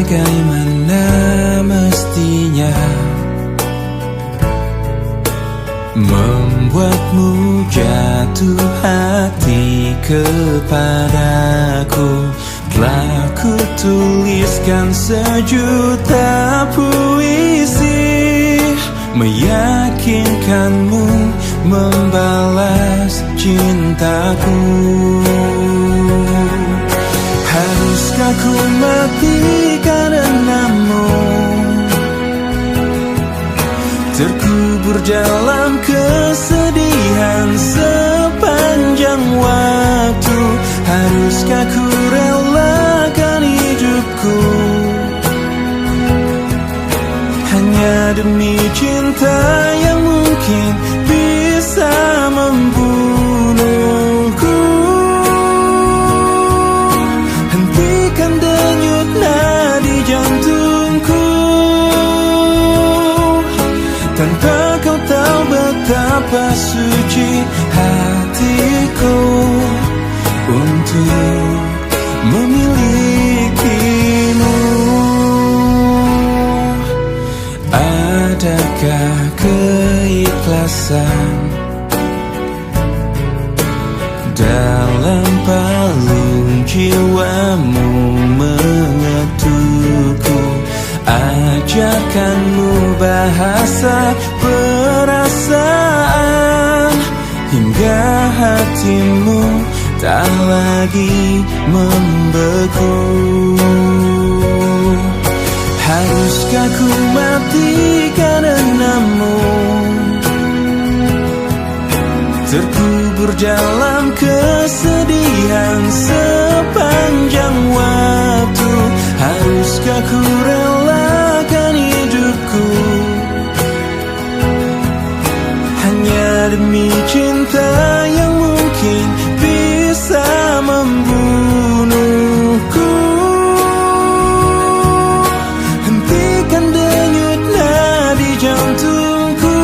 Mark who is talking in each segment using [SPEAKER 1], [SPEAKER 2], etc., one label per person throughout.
[SPEAKER 1] bagaimana mestinya membuatmu jatuh hati kepadaku. Telah ku tuliskan sejuta puisi, meyakinkanmu membalas cintaku. Haruskah ku mati karenamu, terkubur dalam kesedihan sepanjang waktu? Haruskah ku relakan hidupku hanya demi cinta yang mungkin bisa membunuhku? Hentikan denyut nadi jantungku, tanpa kau tahu betapa suci hatiku untuk memilikimu. Adakah keikhlasan dalam palung jiwamu mengetukku? Ajarkanmu bahasa perasaan hingga hatimu tak lagi membeku. Haruskah ku mati karenamu, terkubur dalam kesedihan sepanjang waktu? Haruskah ku relakan hidupku hanya demi cinta yang mungkin bisa membunuhku? Hentikan denyut nadi jantungku,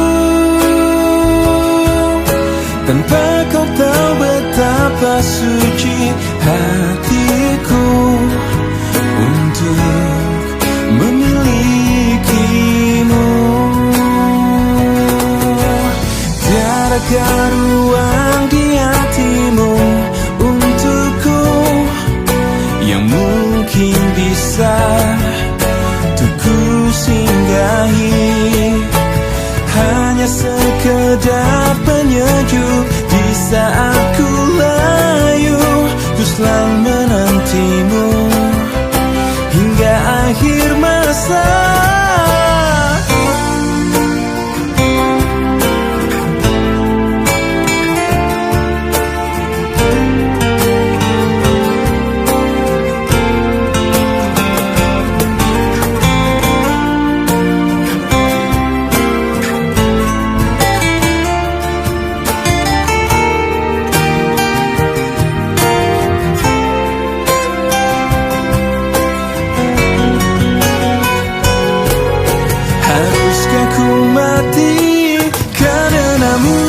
[SPEAKER 1] tanpa kau tahu betapa suci hatiku untuk memilikimu. Tiadakah ruang di hatimu untukku yang mungkin bisa untuk ku singgahi? Hanya sekedar penyejuk di saat ku layu, ku selalu menantimu hingga akhir masa. Haruskah ku mati karenamu,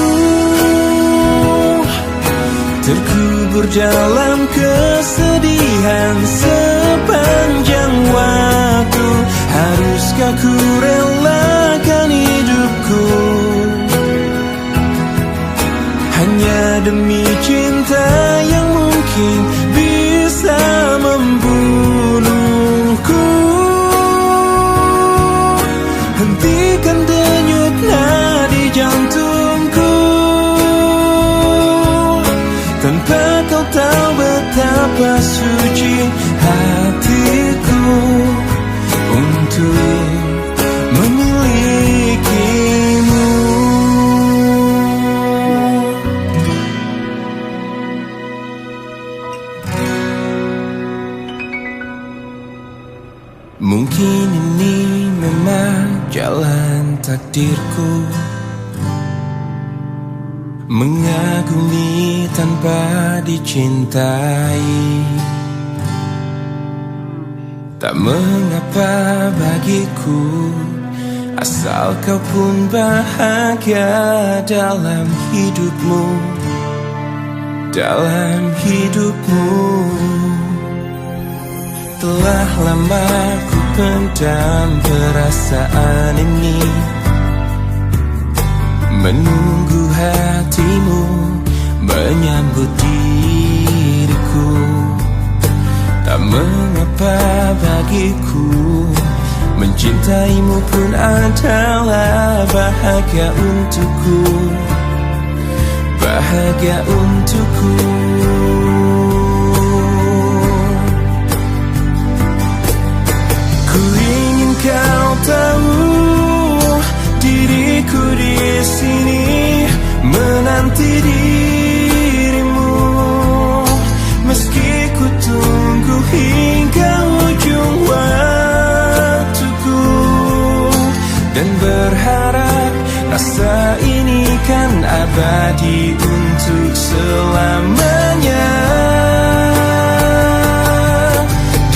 [SPEAKER 1] terkubur dalam kesedihan sepanjang waktu? Haruskah ku relakan hidupku hanya demi cinta yang mungkin bisa membunuhku? Hentikan denyut nadi jantungku, tanpa kau tahu betapa suci hatiku untuk memilikimu. Mungkin ini memang jalan takdirku, mengagumi tanpa dicintai. Tak mengapa bagiku, asal kau pun bahagia dalam hidupmu, dalam hidupmu. Telah lama ku pendam perasaan ini, menunggu hatimu menyambut diriku. Tak mengapa bagiku, mencintaimu pun adalah bahagia untukku, bahagia untukku. Ku ingin kau tahu, diriku di sini menanti dirimu, meski ku tunggu hingga ujung waktuku, dan berharap rasa ini kan abadi untuk selamanya.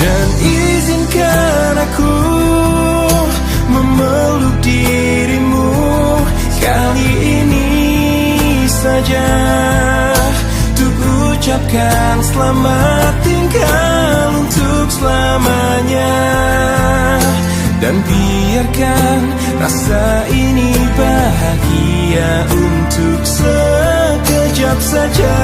[SPEAKER 1] Dan izinkan aku memeluk dirimu kali ini saja, untuk ucapkan selamat tinggal untuk selamanya. Dan biarkan rasa ini bahagia untuk sekejap saja.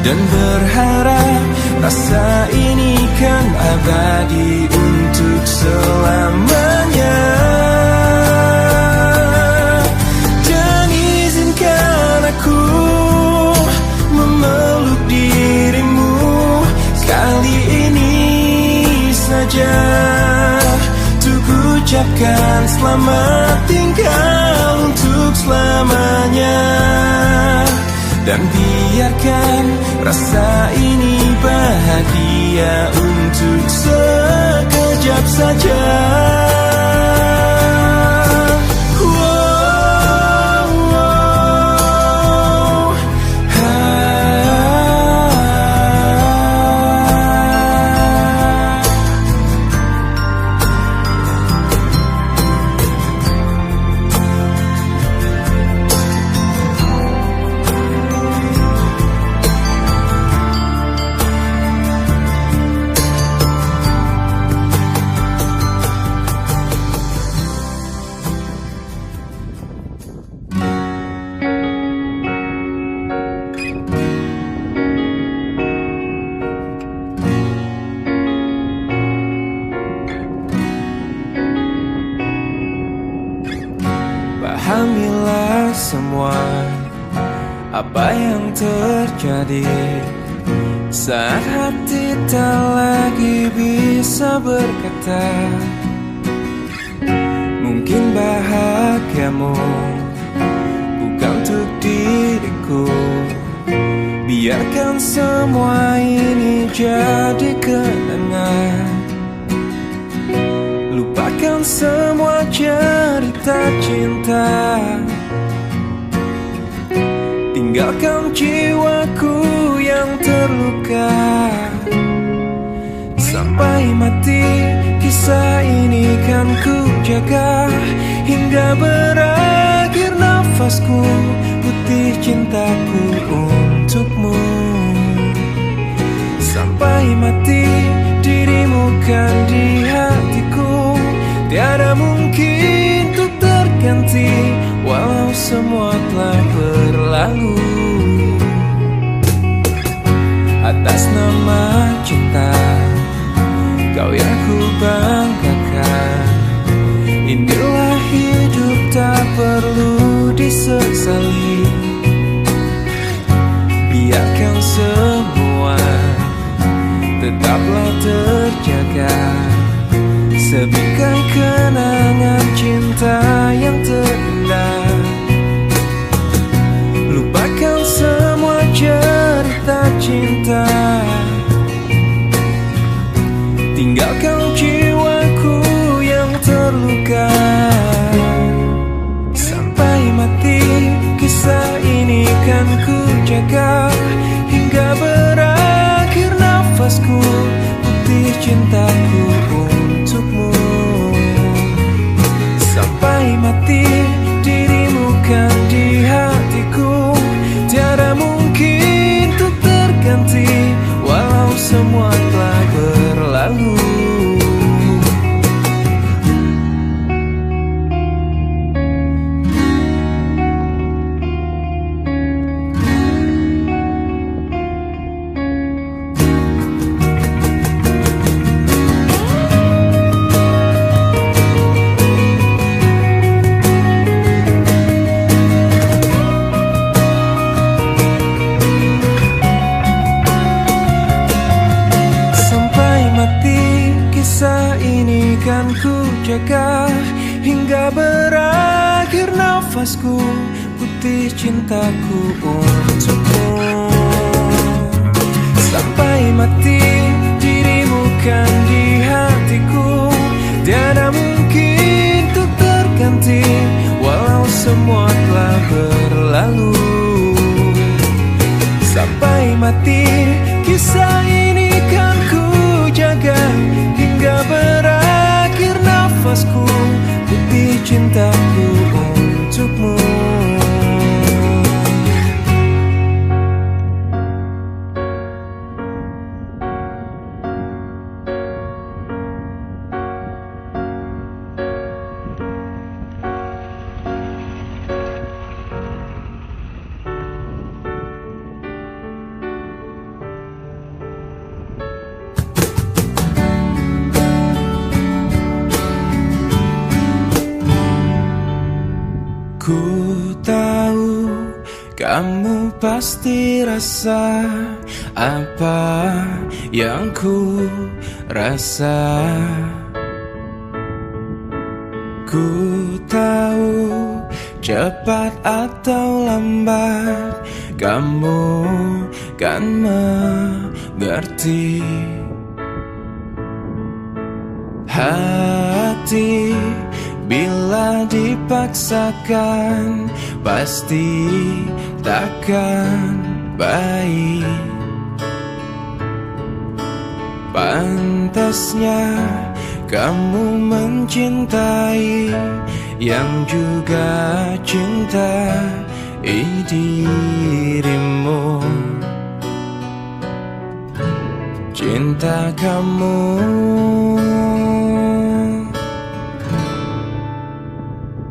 [SPEAKER 1] Dan berharap rasa ini kan abadi untuk selamanya. Dan izinkan aku memeluk dirimu kali ini saja, untuk ucapkan selamat tinggal untuk selamanya. Dan biarkan rasa ini bahagia untuk sekejap saja. Pahamilah semua apa yang terjadi saat hati tak lagi bisa berkata. Mungkin bahagiamu bukan untuk diriku. Biarkan semua ini jadi kenangan. Lupakan semua cerita cinta, tinggalkan jiwaku yang terluka. Sampai mati kisah ini kan ku jaga, hingga berakhir nafasku, putih cintaku untukmu. Sampai mati dirimu kan di hatiku, tiada mungkin untuk terganti, walau semua telah berlalu. Atas nama cinta, kau yang ku banggakan. Inilah hidup tak perlu disesali. Biarkan semua tetaplah sebingkai kenangan cinta yang terindah. Lupakan semua cerita cinta, tinggalkan jiwaku yang terluka. Sampai mati kisah ini kan ku jaga, hingga berakhir nafasku, putih cintaku untukmu. Sampai mati dirimu kan di hatiku, tiada mungkin untuk terganti, walau semua telah berlalu. Kisah ini kan ku jaga, hingga berakhir nafasku, putih cintaku untukmu. Sampai mati dirimu kan di hatiku, tiada mungkin untuk terganti, walau semua telah berlalu. Sampai mati kisah ini kan ku jaga, hingga berakhir nafasku, putih cintaku untukmu. Ku tahu kamu pasti rasa apa yang ku rasa. Ku tahu cepat atau lambat kamu kan mengerti. Hati bila dipaksakan pasti takkan baik. Pantasnya kamu mencintai yang juga cintai dirimu. Cinta kamu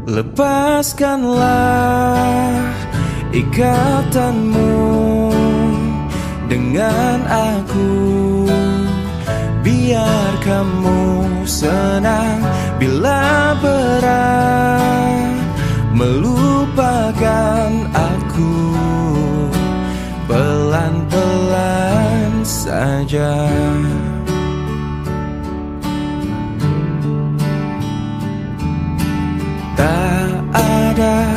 [SPEAKER 1] lepaskanlah ikatanmu dengan aku, biar kamu senang bila berat melupakan aku. Pelan-pelan saja. Tak ada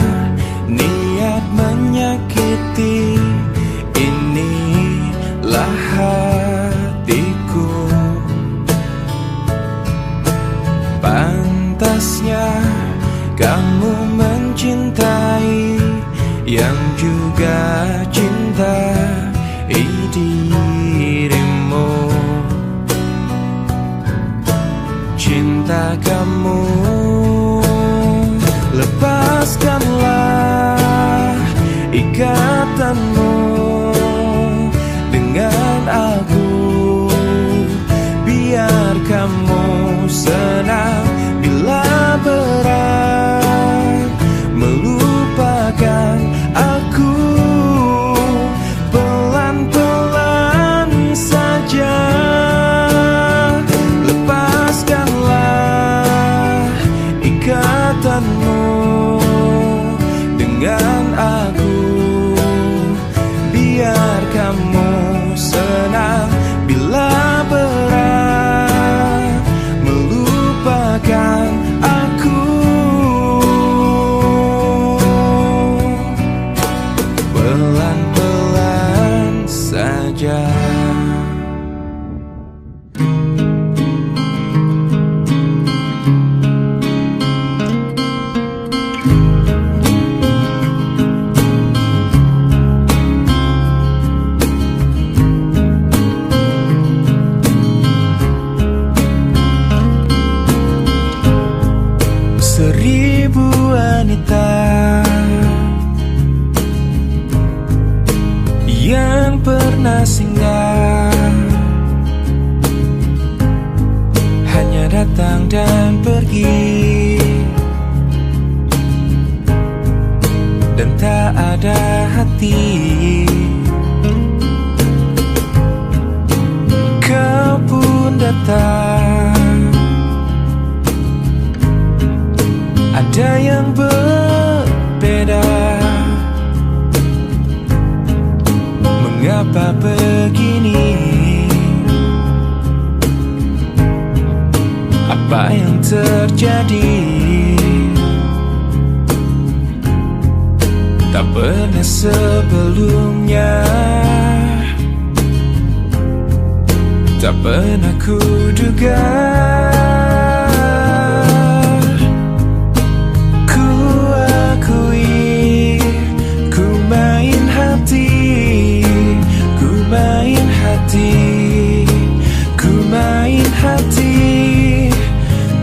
[SPEAKER 1] niat menyakiti, inilah hatiku. Pantasnya kamu mencintai yang juga cintai dirimu. Cinta kamu lepaskanlah ikatanmu dengan aku, biar kamu senang bila berat melupakan aku. Pelan-pelan saja, lepaskanlah ikatanmu dengan aku, biar kamu senang bila berat melupakan wanita yang pernah singgah, hanya datang dan pergi, dan tak ada hati. Kau pun datang, ada yang berbeda. Mengapa begini? Apa yang terjadi? Tak pernah sebelumnya, tak pernah kuduga. Ku akui, ku main hati, ku main hati, ku main hati.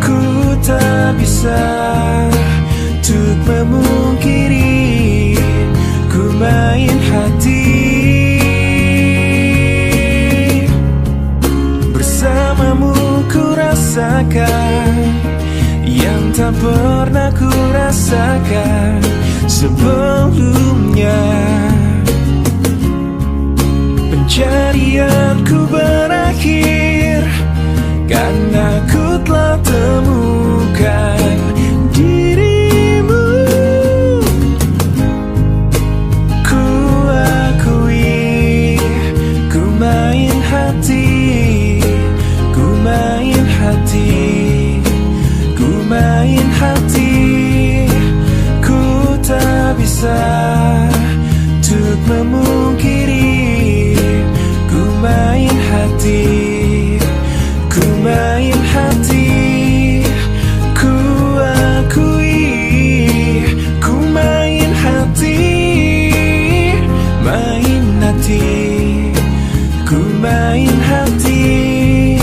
[SPEAKER 1] Ku tak bisa untuk memungkiri, ku main hati. Bersamamu ku rasakan yang tak pernah ku rasakan sebelumnya. Pencarianku berakhir karena ku telah temukan dirimu. Ku akui, ku main hati, ku main hati, ku main hati. Ku tak bisa untuk memungkiri, ku main hati, ku main hati. Ku akui, ku main hati, main hati, ku main hati.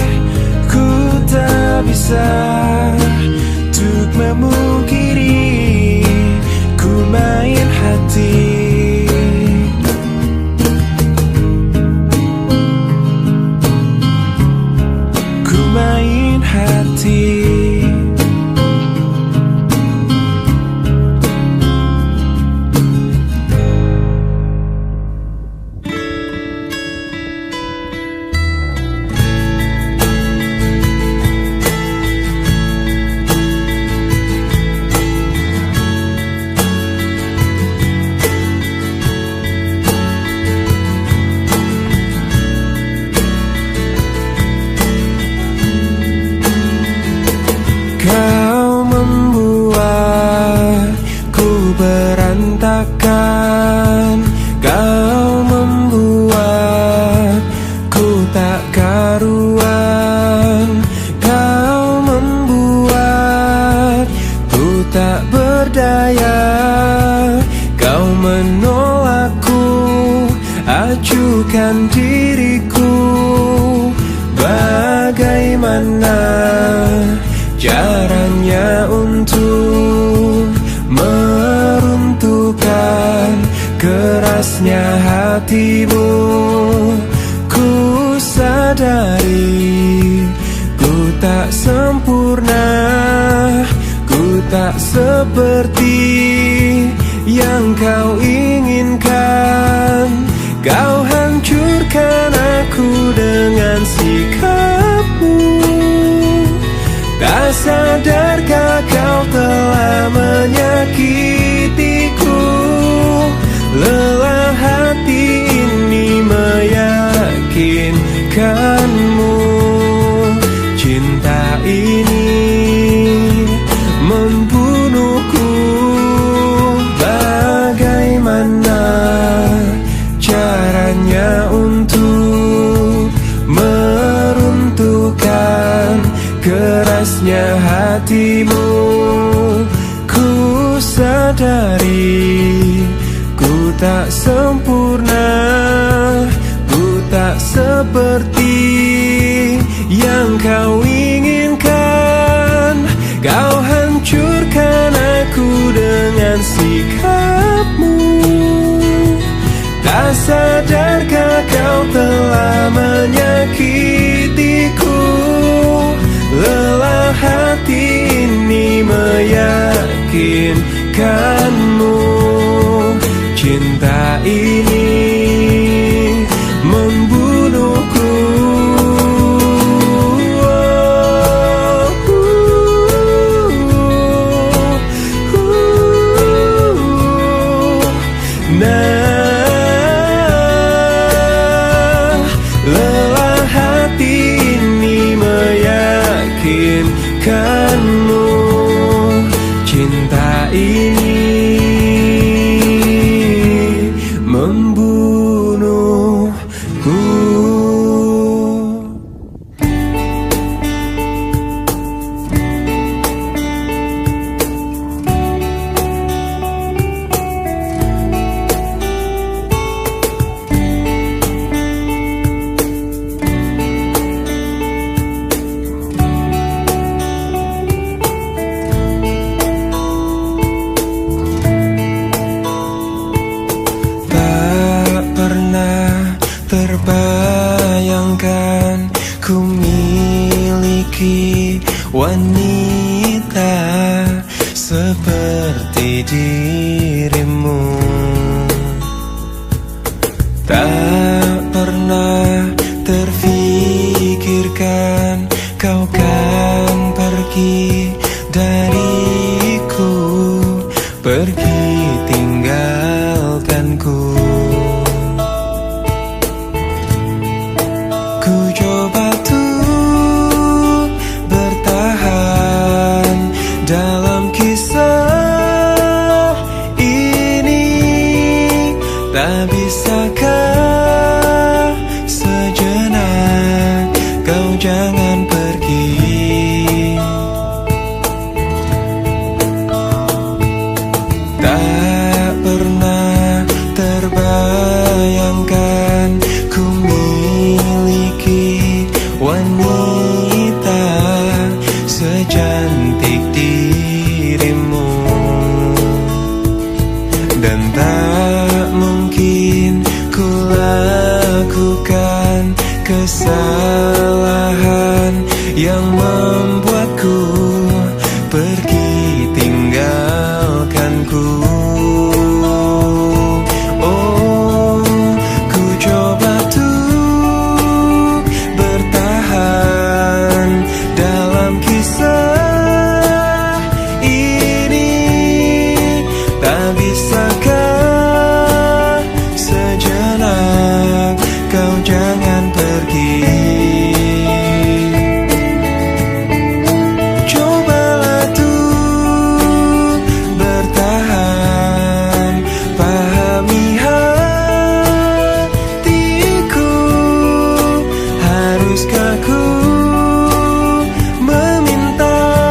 [SPEAKER 1] Ku tak bisa untuk memungkiri, ku main hati. Main hati. Kau membuatku berantakan, kau membuatku tak karuan, kau membuatku tak berdaya, kau menolakku, acuhkan diriku. Bagaimana caranya untuk meruntuhkan kerasnya hatimu? Ku sadari ku tak sempurna, ku tak seperti yang kau inginkan. Kau hancurkan aku dengan sikapmu. Tak sadarkah kau telah menyakitiku? Lelah hati ini meyakinkanmu. Cinta ini membunuhku. Bagaimana caranya untuk meruntuhkan kerasnya hatimu? Ku sadari ku tak sempurna, ku tak seperti yang kau inginkan. Kau hancurkan aku dengan akanmu. Cinta ini membunuhku. Nah, lelah hati ini meyakinkanmu. Cinta ini membunuhku. Terbayangkan ku miliki wanita seperti dirimu. Tak pernah terfikirkan kau kan pergi dariku, pergi tinggalkanku. Ku coba tuh bertahan dalam kisah ini. Tak bisakah sejenak kau jangan pergi. Tak pernah terbayangkan ku miliki wanita secantik dirimu. Dan tak mungkin ku lakukan kesalahan yang membuatku pergi tinggalkanku. Oh, ku coba tuh bertahan dalam kisah ini. Tak bisakah sejenak kau jangan pergi. Cobalah tuh bertahan, pahami hatiku. Haruskah ku meminta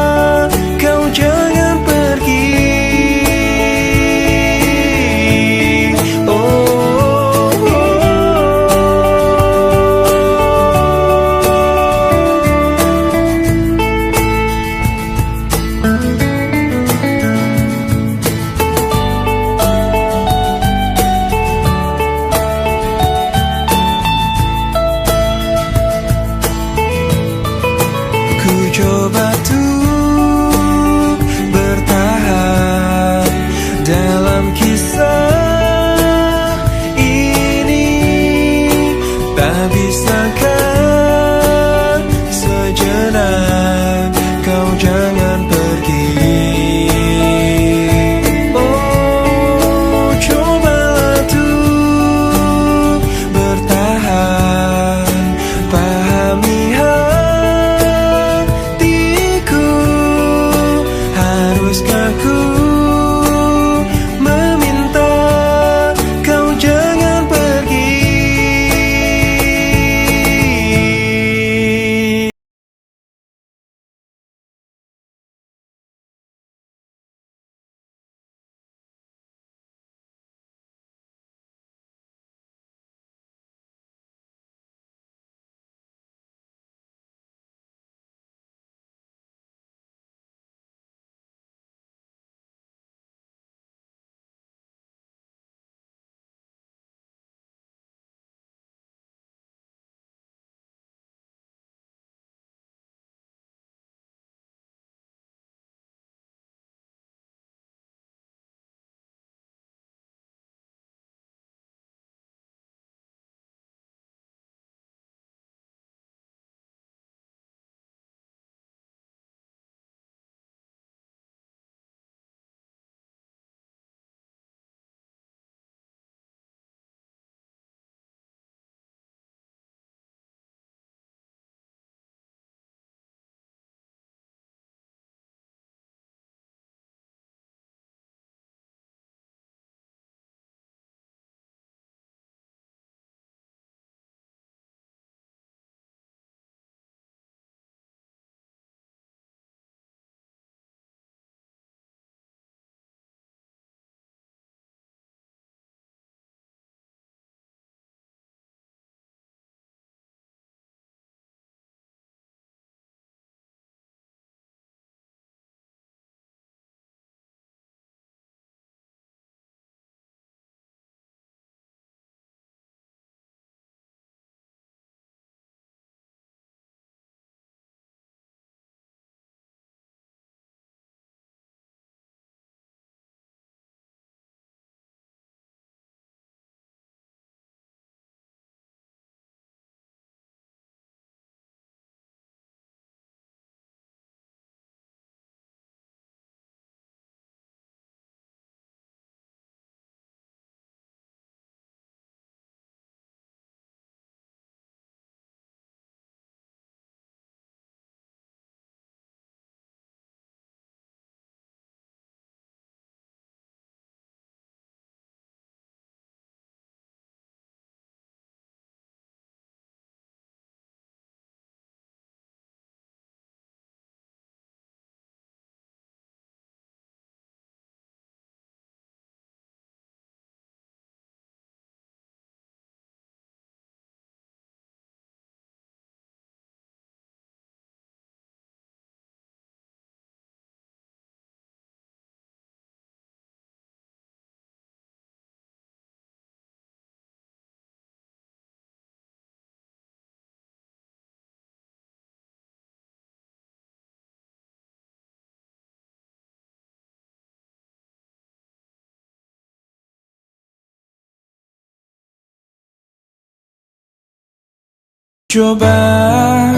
[SPEAKER 1] Coba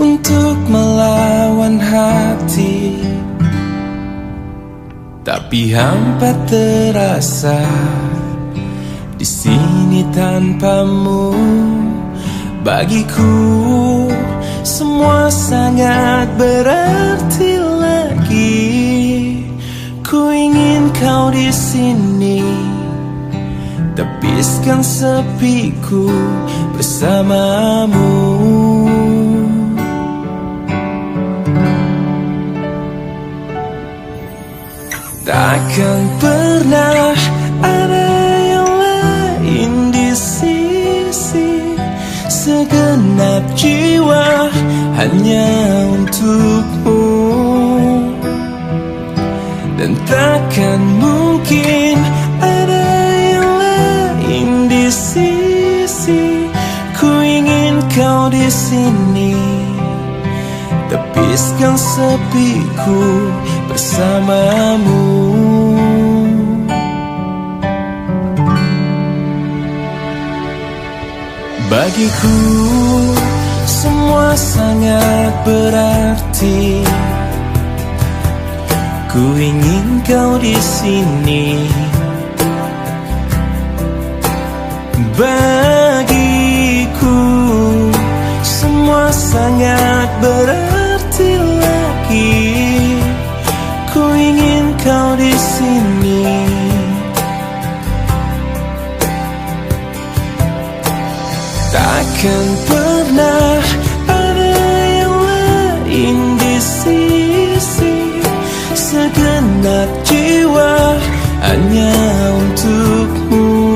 [SPEAKER 1] untuk melawan hati, tapi hampa terasa di sini tanpamu. Bagiku semua sangat berarti lagi. Ku ingin kau di sini, tepiskan sepiku bersamamu. Takkan pernah ada yang lain di sisi, segenap jiwa hanya untukmu. Dan takkan mungkin ada yang lain di sisi. Ku ingin kau di sini, tepiskan sepiku bersamamu. Bagiku semua sangat berarti. Ku ingin kau di sini. Bagiku semua sangat berarti lagi. Ku ingin kau di sini. Takkan pernah ada yang lain di sisi, segenap jiwa hanya untukmu.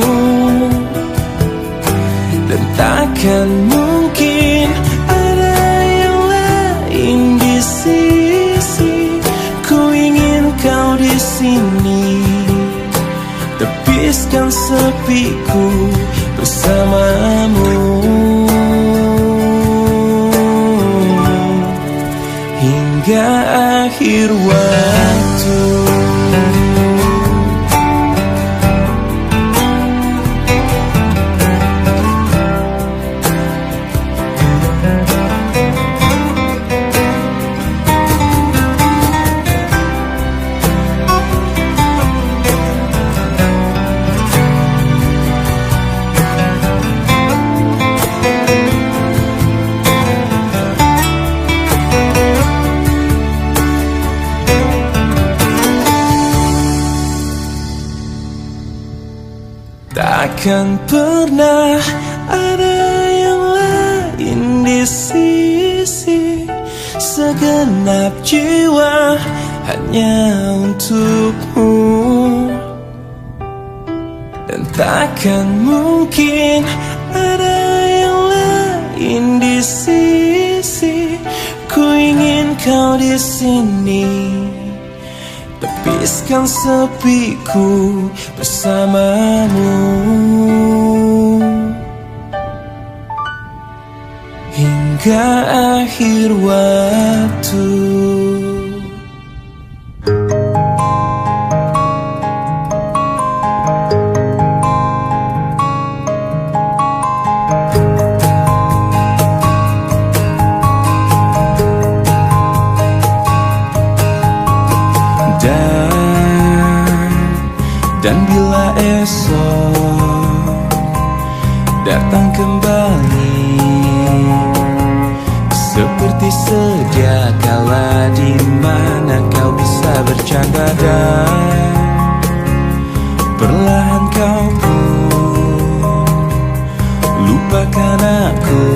[SPEAKER 1] Dan takkan mungkin ada yang lain di sisi. Ku ingin kau di sini, tepiskan sepiku bersamamu. Hingga akhir waktu. Takkan pernah ada yang lain di sisi, segenap jiwa hanya untukmu. Dan takkan mungkin ada yang lain di sisi. Ku ingin kau di sini, tepiskan sepiku bersamamu. Hingga akhir waktu. Dan bila esok datang kembali, seperti sedia kala di mana kau bisa bercanda dan perlahan kau pun lupakan aku.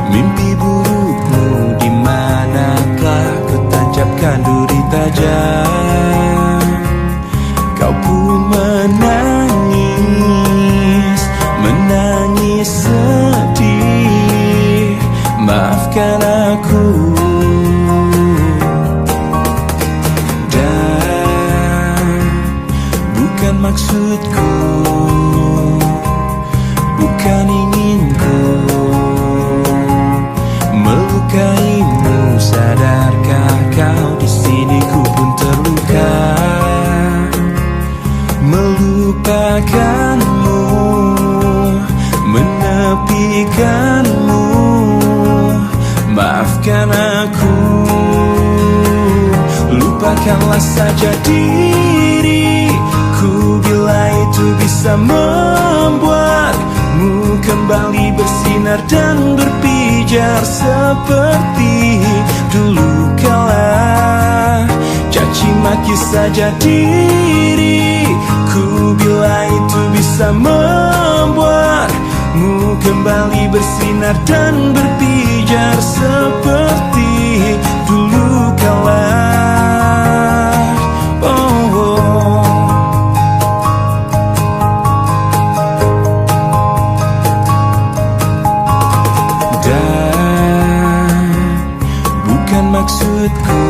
[SPEAKER 1] Mimpi burukmu di manakah ku tancapkan duri tajam. Kau pun menangis, menangis sedih. Maafkan aku. Dan bukan maksudku, bukan inginku melukaimu. Sadarkah kau di sini ku pun terluka, melupakanmu, menepi lupakanlah saja diriku bila itu bisa membuatmu kembali bersinar dan berpijar seperti dulu kala. Caci maki saja diriku bila itu bisa membuatmu kembali bersinar dan berpijar seperti dulu kala. Dan bukan maksudku,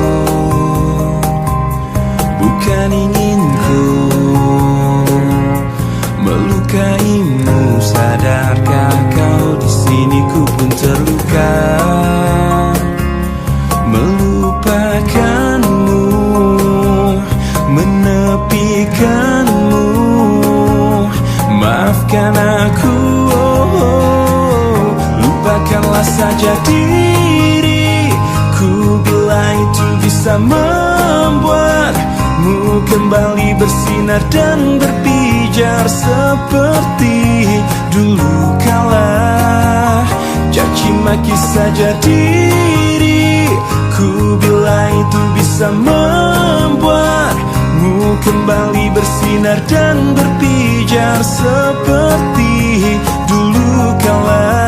[SPEAKER 1] bukan inginku melukaimu. Sadarkah kau di sini ku pun terluka, melupakanmu, menepikanmu. Maafkan aku, lupakanlah saja diriku bila itu bisa membuatmu kembali bersinar dan berpijar seperti dulu kala. Caci maki saja diriku bila itu bisa membuatmu kembali bersinar dan berpijar seperti dulu kala.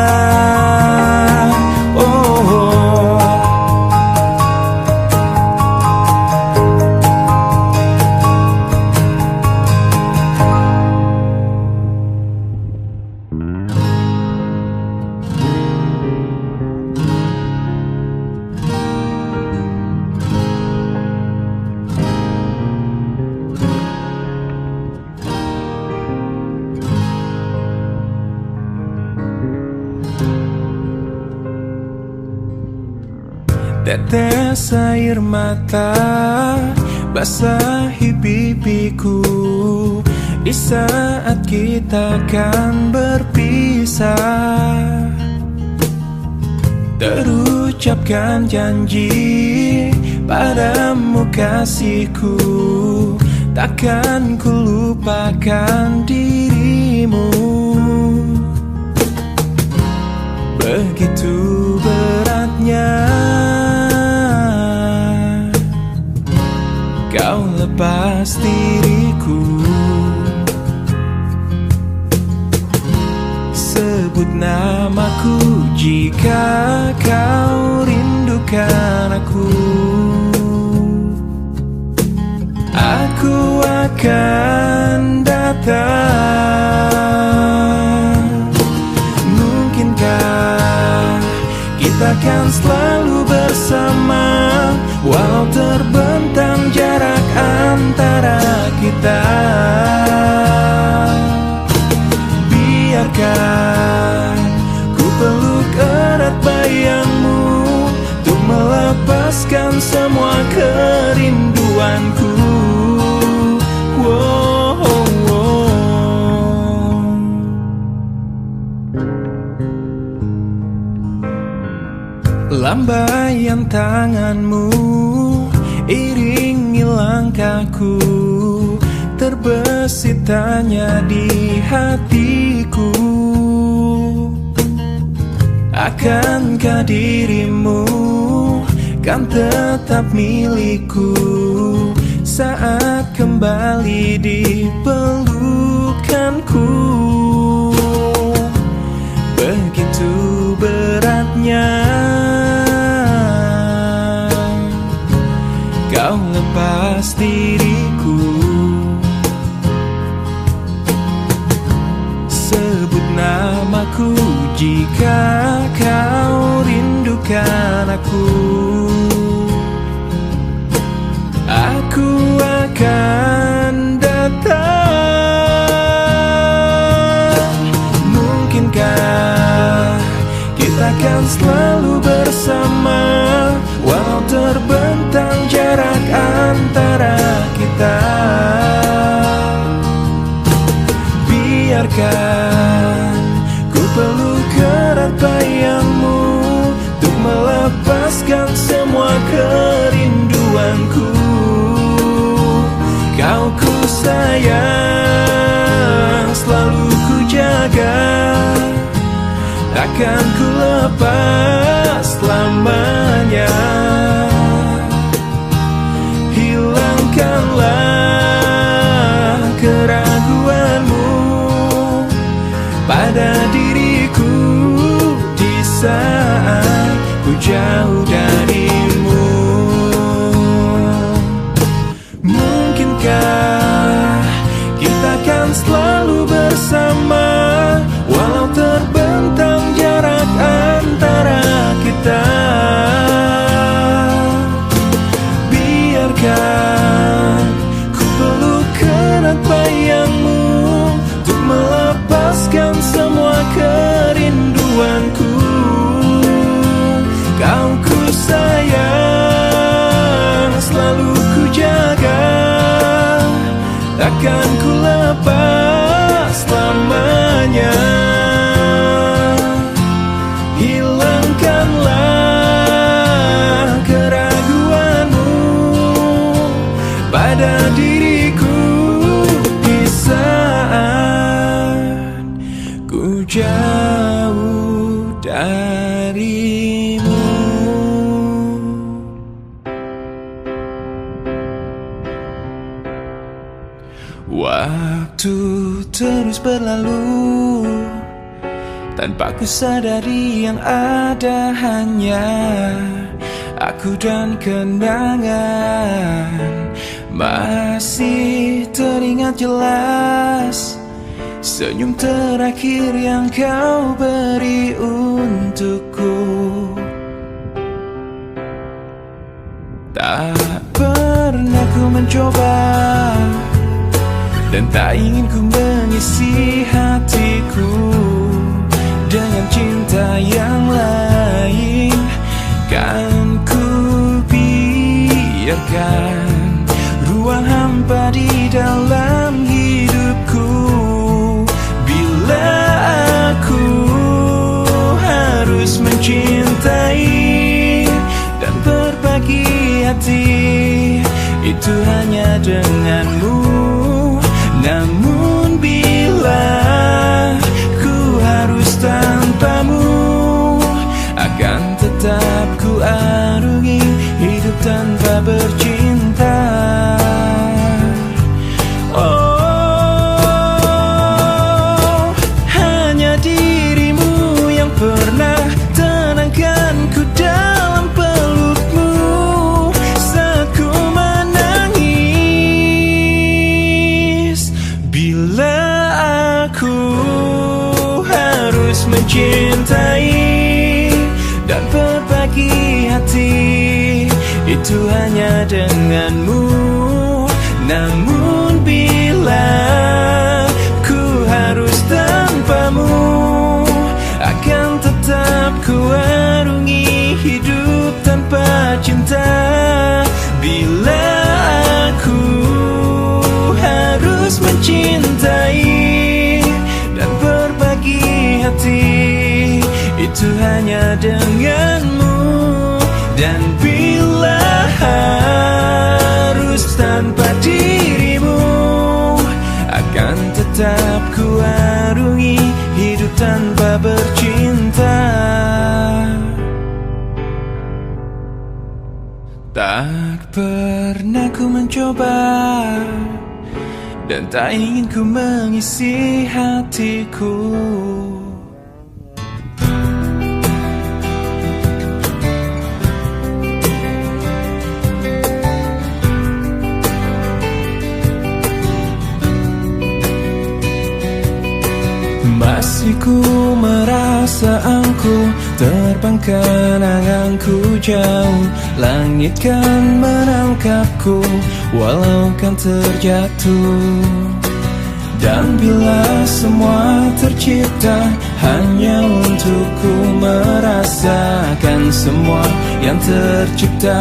[SPEAKER 1] Tetes air mata basahi pipiku di saat kita akan berpisah. Terucapkan janji padamu kasihku, takkan ku lupakan dirimu. Begitu beratnya kau lepas diriku. Sebut namaku jika kau rindukan aku. Aku akan datang. Mungkinkah kita akan selalu bersama, walau terbentang jarak antara kita. Biarkan ku peluk erat bayangmu untuk melepaskan semua kerinduanku. Wow, wow. Lambaian tanganmu iringi langkahku, terbesit tanya di hatiku. Akankah dirimu kan tetap milikku saat kembali di pelukanku? Begitu beratnya kau lepas diriku. Sebut namaku jika kau rindukan aku. Aku akan datang. Mungkinkah kita akan selalu bersama, walau terbentang jarak antara kita. Biarkan ku peluk erat bayangmu untuk melepaskan semua kerinduanku. sayang, selalu ku jaga, takkan ku lepas selamanya. Hilangkanlah keraguanmu pada diriku di saat ku jauh darimu. Mungkinkah kita kan selalu bersama, walau terbentang jarak antara kita. Biarkan ku peluk erat bayangmu untuk melepaskan semua kerinduanku. Kau ku sayang, selalu ku jaga, takkan ku lepas selamanya. Hilangkanlah keraguanmu pada diriku di saat ku jauh darimu. Waktu terus berlalu tanpa ku sadari yang ada hanya aku dan kenangan. Masih teringat jelas senyum terakhir yang kau beri untukku. Tak pernah ku mencoba dan tak ingin ku mengisi hatiku dengan cinta yang lain. Kan ku biarkan ruang hampa di dalam hidupku. Bila aku harus mencintai dan berbagi hati, itu hanya denganmu. Namun bila ku harus tanpamu, akan tetap ku arungi hidup tanpa bercinta. Oh, hanya dirimu yang pernah tenangkanku dalam pelukmu saat ku menangis. Bila aku harus mencintai dan berbagi hati, itu hanya denganmu. Namun bila ku harus tanpamu, akan tetap ku arungi hidup tanpa cinta. Bila aku harus mencintai dan berbagi hati, itu hanya denganmu. Dan bila harus tanpa dirimu, akan tetap ku arungi hidup tanpa bercinta. Tak pernah ku mencoba dan tak ingin ku mengisi hatiku. Masih ku merasa angkuh, terbang kenanganku jauh. Langit kan menangkapku, walau kan terjatuh. Dan bila semua tercipta hanya untukku merasakan semua yang tercipta,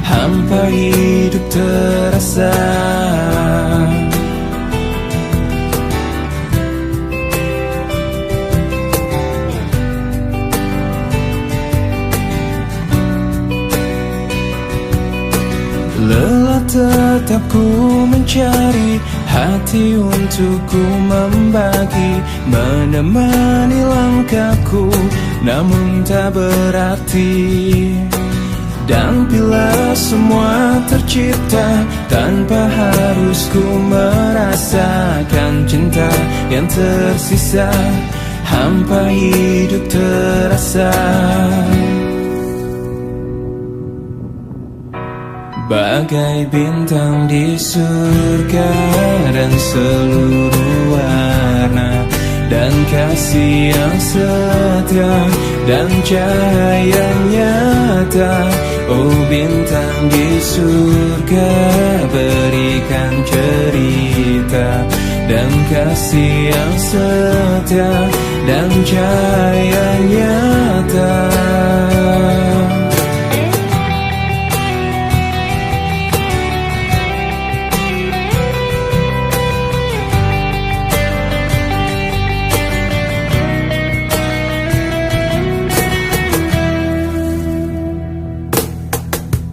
[SPEAKER 1] hampa hidup terasa. Lelah tetap ku mencari hati untukku membagi, menemani langkahku, namun tak berarti. Dan bila semua tercipta tanpa harus ku merasakan cinta yang tersisa, hampa hidup terasa. Bagai bintang di surga dan seluruh warna, dan kasih yang setia dan cahaya nyata. Oh bintang di surga, berikan cerita dan kasih yang setia dan cahaya nyata.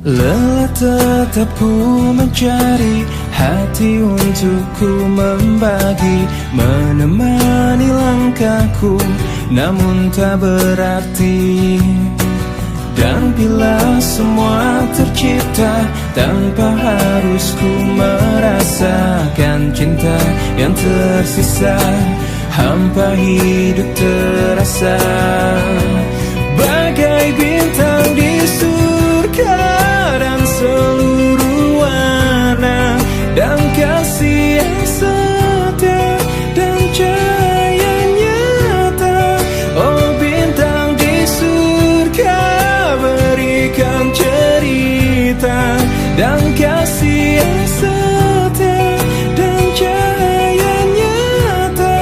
[SPEAKER 1] Lelah tetap ku mencari hati untuk ku membagi, menemani langkahku, namun tak berarti. Dan bila semua tercipta tanpa harus ku merasakan cinta yang tersisa, hampa hidup terasa. Bagai bintang di surga dan seluruh warna, dan kasih yang setia dan cahaya nyata. Oh bintang di surga, berikan cerita dan kasih yang setia dan cahaya nyata.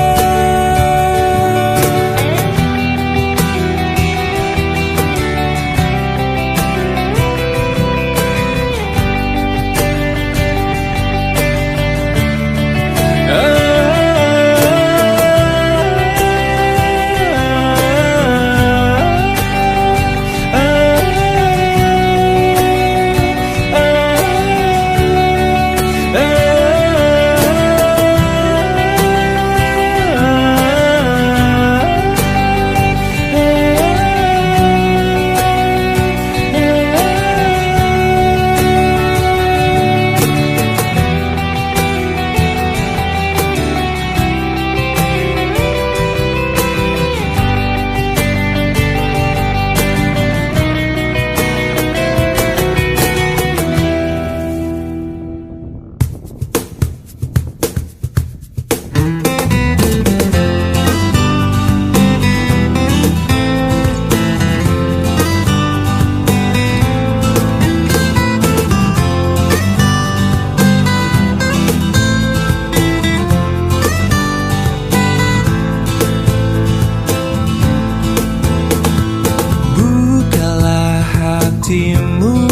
[SPEAKER 1] Hatimu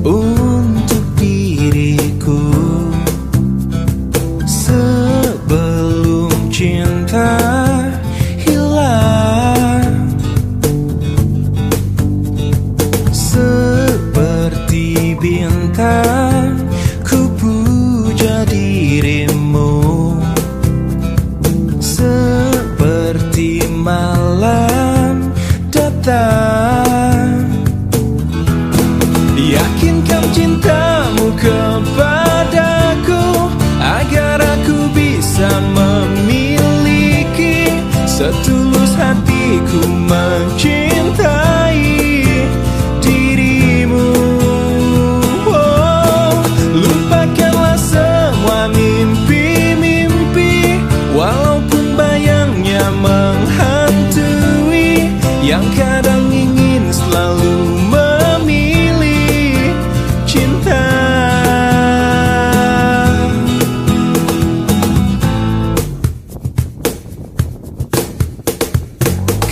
[SPEAKER 1] untuk diriku sebelum cinta hilang. Seperti bintang ku puja dirimu, seperti malam datang. Yakinkan cintamu kepadaku agar aku bisa memiliki setulus hatiku mencintai dirimu. Oh, lupakanlah semua mimpi-mimpi, walaupun bayangnya menghantui, yang kadang ingin selalu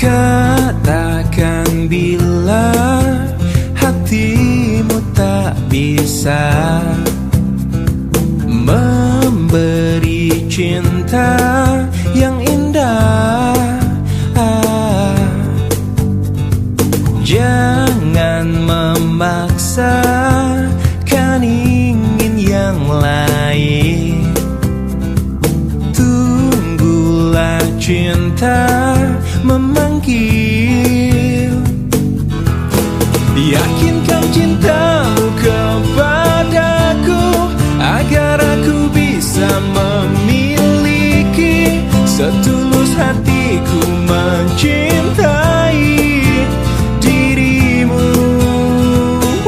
[SPEAKER 1] katakan bila hatimu tak bisa memberi cinta yang indah. Jangan memaksakan ingin yang lain, cinta memanggil. Yakinkan cintamu kepadaku agar aku bisa memiliki setulus hatiku mencintai dirimu.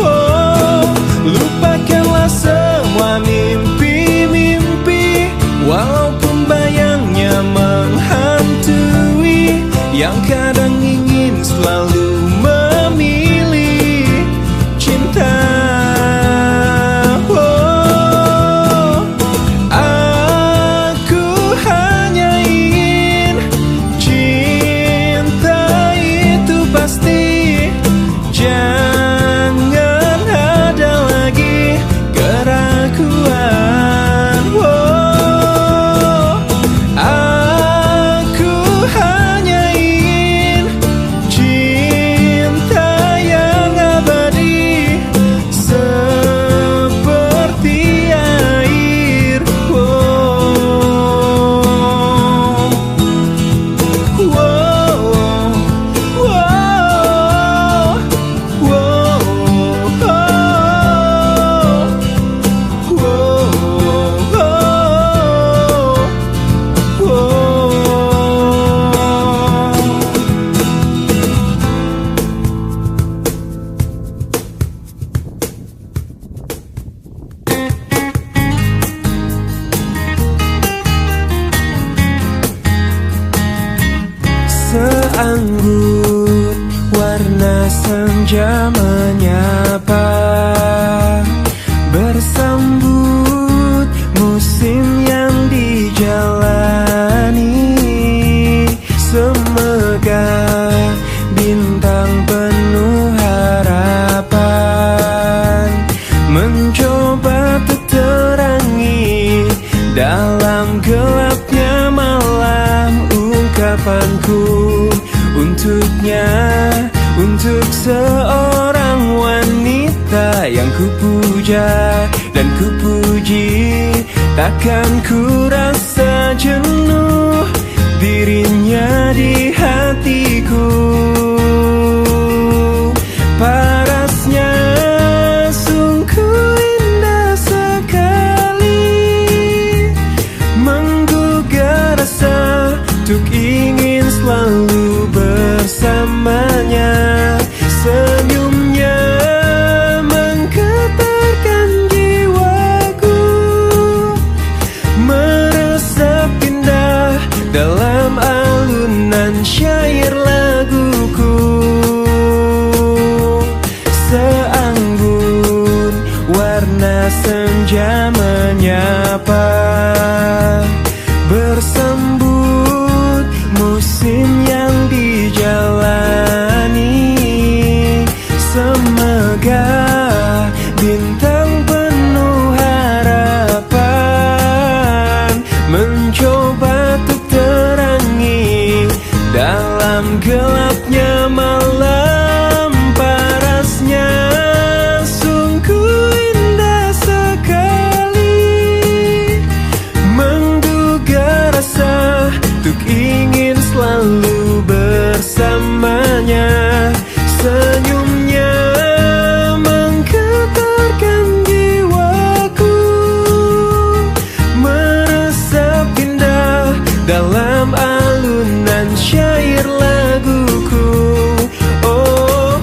[SPEAKER 1] Oh, lupakanlah semua mimpi-mimpi, walaupun bayangnya menghantui, yang kadang ingin selalu memilih cinta. Oh, aku hanya ingin cinta itu pasti. Jangan ada lagi keraguan. Oh, aku hanya ingin cinta yang abadi seperti air. Seanggun warna senja menyapa, bersambut musim yang dijalani. Semegah bintang penuh harapan mencoba terangi dalam gelapnya malam. Ungkapanku untuknya, untuk seorang wanita yang kupuja dan kupuji, takkan ku rasa jenuh dirinya di hatiku. Parasnya sungguh indah sekali, menggugah rasa untuk ingin selalu bersamanya. Senyumnya menggetarkan jiwaku, meresap indah dalam alunan syair laguku. Seanggun warna senja menyapa, bersambut musim yang dijalani. Semegah bintang penuh harapan mencoba untuk terangi dalam gelapnya malam. Parasnya sungguh indah sekali, menggugah rasa untuk ingin selalu bersamanya. Senyumnya menggetarkan jiwaku, meresap indah dalam alunan syair laguku. Oh,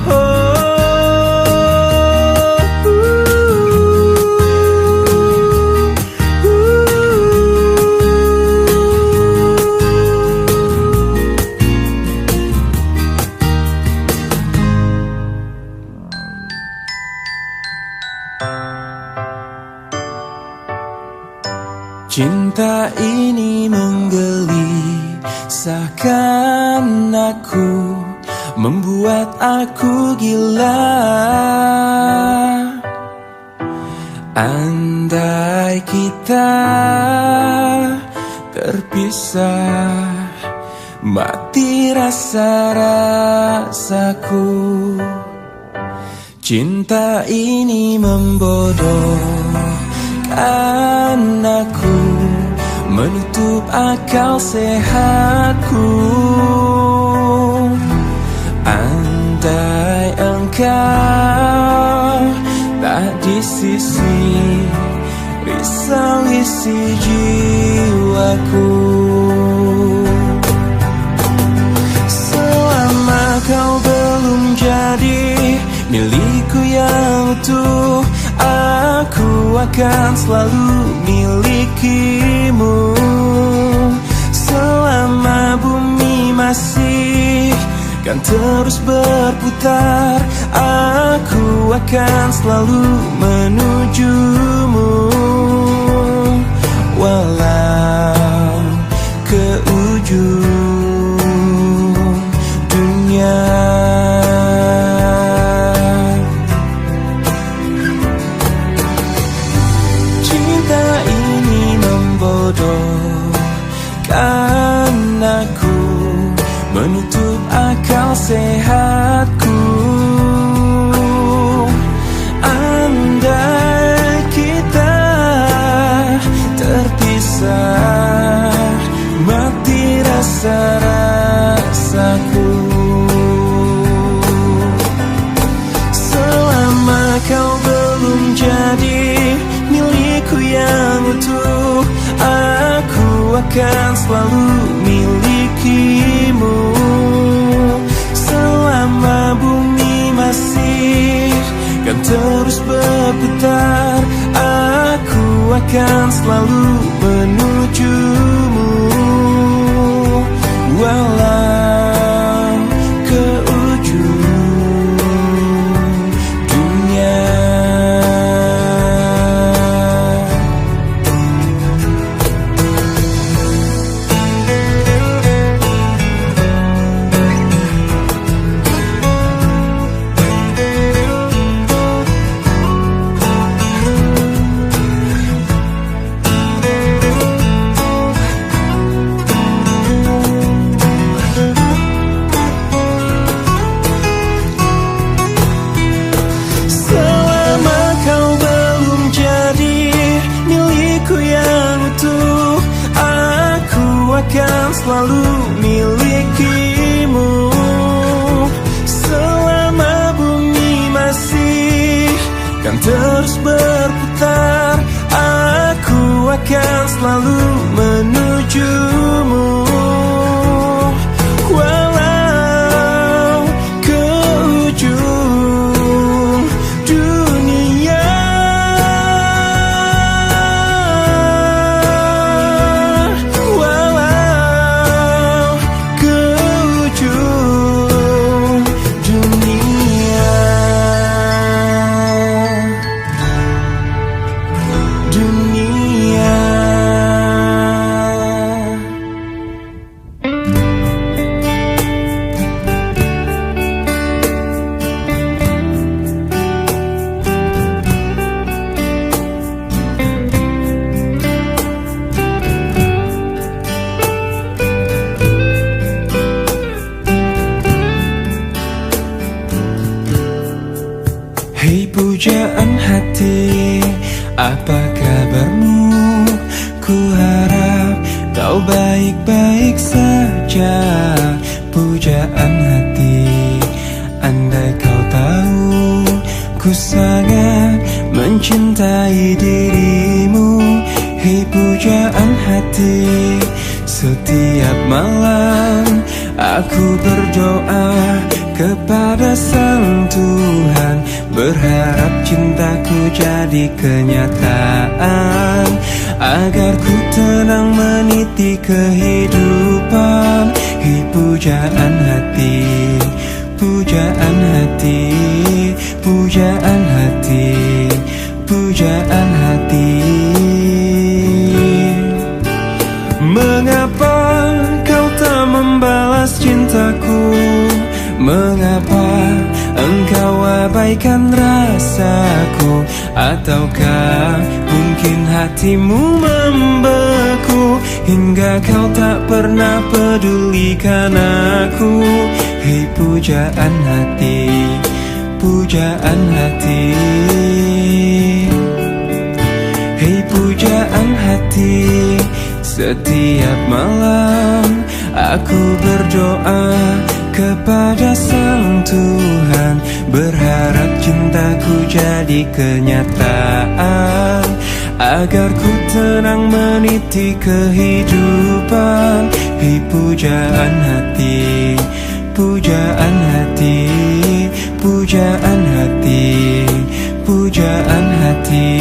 [SPEAKER 1] cinta ini menggelisahkan aku, membuat aku gila. Andai kita terpisah, mati rasa-rasaku. Cinta ini membodohkan aku, menutup akal sehatku. Andai engkau tak di sisi, risau isi jiwaku. Selama kau belum jadi milikku yang utuh, aku akan selalu milikimu. Selama bumi masih kan terus berputar, aku akan selalu menujumu. Walau ke ujung dunia. Cinta ini membodohkan aku, menutup akal sehatku. Andai kita terpisah, mati rasa-rasaku. Selama kau belum jadi milikku yang utuh, aku akan selalu milikimu. Selama bumi masih kan terus berputar, aku akan selalu menujumu. Walau ke ujung dunia. Akan selalu milikimu. Selama bumi masih kan terus berputar, aku akan selalu menujumu. Walau ke ujung dunia. Hei pujaan hati, apa kabarmu? Ku harap kau baik-baik saja. Pujaan hati, andai kau tahu ku sangat mencintai dirimu. Hei pujaan hati, setiap malam aku berdoa kepada Sang Tuhan, berharap cintaku jadi kenyataan, agar ku tenang meniti kehidupan. Hei pujaan hati, pujaan hati, pujaan hati, pujaan hati. Mengapa kau tak membalas cintaku? Mengapa engkau abaikan rasaku? Ataukah mungkin hatimu membeku hingga kau tak pernah pedulikan aku? Hei pujaan hati, pujaan hati. Hei pujaan hati, Setiap malam aku berdoa kepada Sang Tuhan, berharap cintaku jadi kenyataan, agar ku tenang meniti kehidupan. Hi pujaan hati, pujaan hati, pujaan hati, pujaan hati.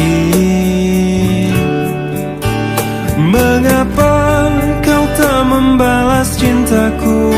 [SPEAKER 1] Mengapa kau tak membalas cintaku?